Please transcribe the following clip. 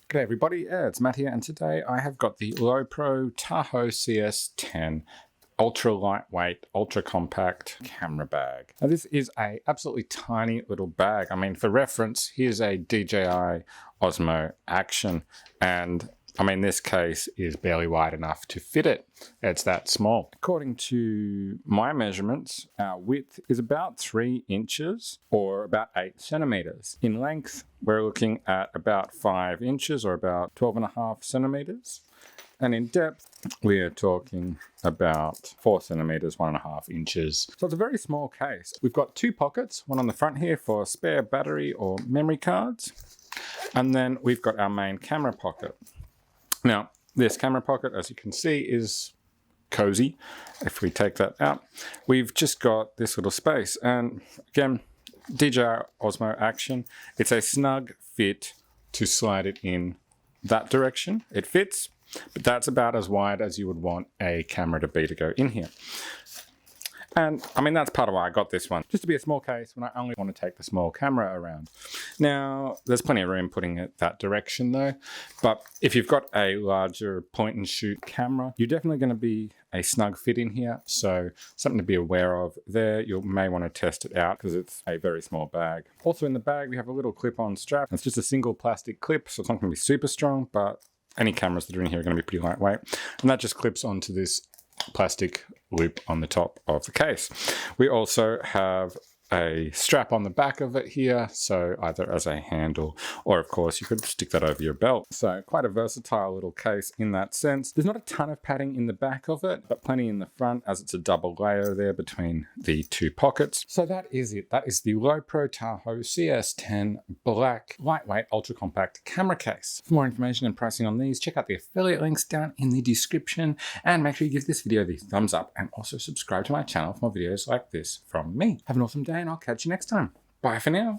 G'day everybody, it's Matt here, and today I have got the LowePro Tahoe CS 10 ultra lightweight, ultra compact camera bag. Now this is a absolutely tiny little bag. I mean, for reference, here's a DJI Osmo Action, and I mean, this case is barely wide enough to fit it. It's that small. According to my measurements, our width is about 3 inches or about 8 centimeters. In length, we're looking at about 5 inches or about 12.5 centimeters. And in depth, we are talking about 4 centimeters, 1.5 inches. So it's a very small case. We've got 2 pockets, one on the front here for spare battery or memory cards. And then we've got our main camera pocket. Now, this camera pocket, as you can see, is cozy. If we take that out, we've just got this little space. And again, DJI Osmo Action, it's a snug fit to slide it in that direction. It fits, but that's about as wide as you would want a camera to be to go in here. And I mean, that's part of why I got this one, just to be a small case when I only want to take the small camera around. Now, there's plenty of room putting it that direction though, but if you've got a larger point and shoot camera, you're definitely going to be a snug fit in here. So something to be aware of there. You may want to test it out because it's a very small bag. Also in the bag, we have a little clip-on strap. It's just a single plastic clip, so it's not going to be super strong, but any cameras that are in here are going to be pretty lightweight. And that just clips onto this plastic loop on the top of the case. We also have a strap on the back of it here, so either as a handle or of course you could stick that over your belt. So quite a versatile little case in that sense. There's not a ton of padding in the back of it, but plenty in the front as it's a double layer there between the 2 pockets. So that is it. That is the LowePro Tahoe CS 10 black lightweight ultra compact camera case. For more information and pricing on these, check out the affiliate links down in the description, and make sure you give this video the thumbs up and also subscribe to my channel for more videos like this from me. Have an awesome day, and I'll catch you next time. Bye for now.